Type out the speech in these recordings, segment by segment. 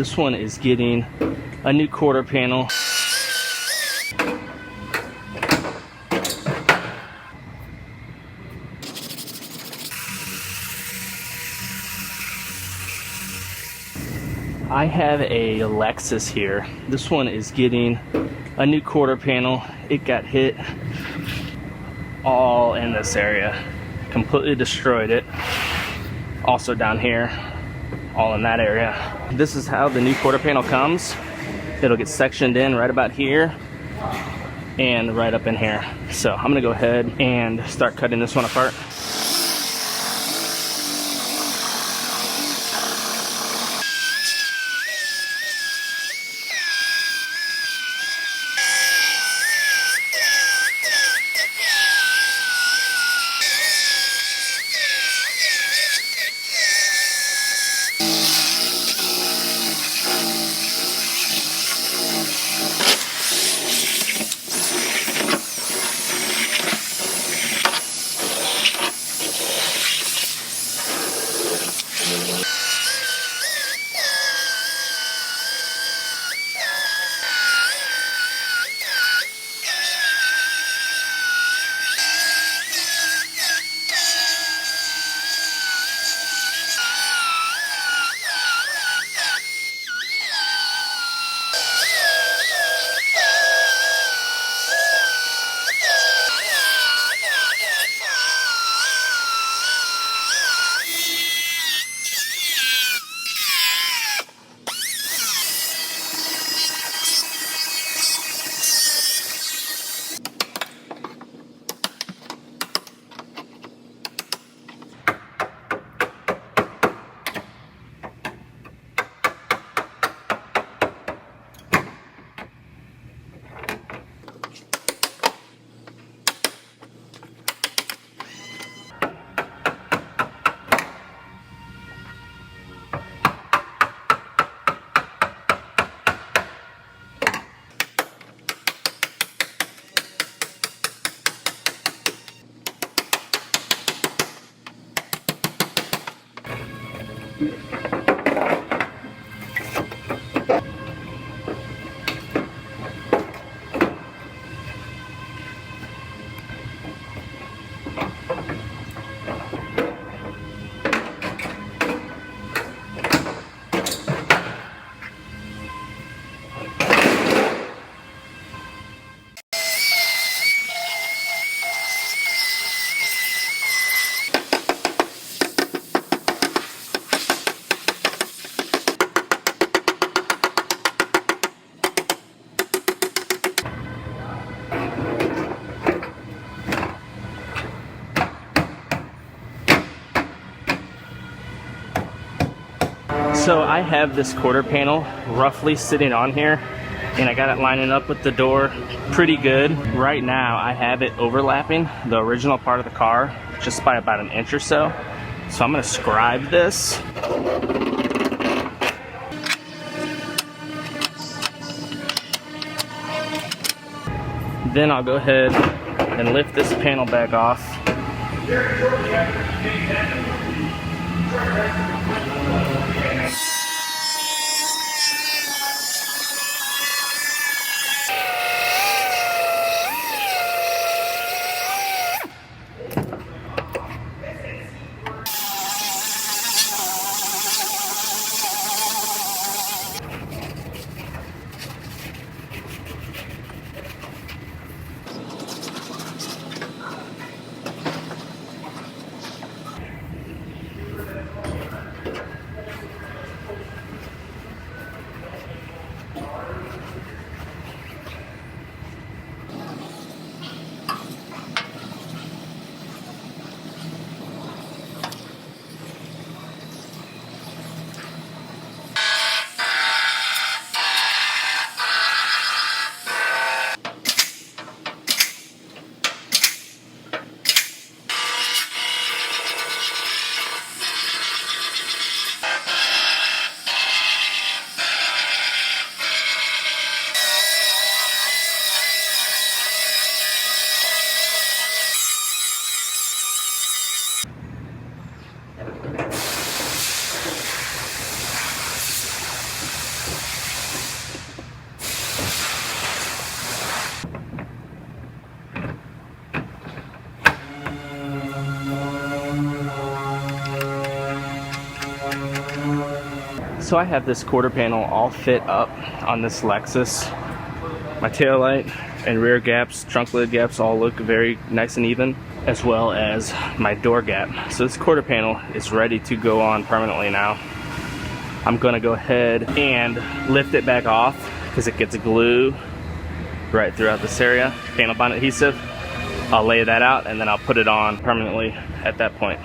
This one is getting a new quarter panel. I have a Lexus here. This one is getting a new quarter panel. It got hit all in this area, completely destroyed it. Also down here, all in that area. This is how the new quarter panel comes. It'll get sectioned in right about here and right up in here. So I'm gonna go ahead and start cutting this one apart. So I have this quarter panel roughly sitting on here, and I got it lining up with the door pretty good. Right now I have it overlapping the original part of the car just by about an inch or so. So I'm gonna scribe this. Then I'll go ahead and lift this panel back off. So I have this quarter panel all fit up on this Lexus. My taillight and rear gaps, trunk lid gaps all look very nice and even, as well as my door gap. So this quarter panel is ready to go on permanently now. I'm gonna go ahead and lift it back off because it gets glue right throughout this area, panel bond adhesive. I'll lay that out and then I'll put it on permanently at that point.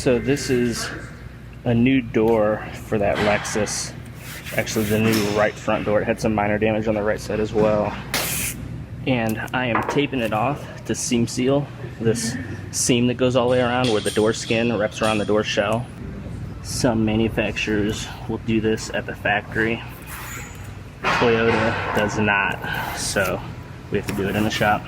So this is a new door for that Lexus. Actually, the new right front door. It had some minor damage on the right side as well. And I am taping it off to seam seal this seam that goes all the way around where the door skin wraps around the door shell. Some manufacturers will do this at the factory. Toyota does not, so we have to do it in the shop.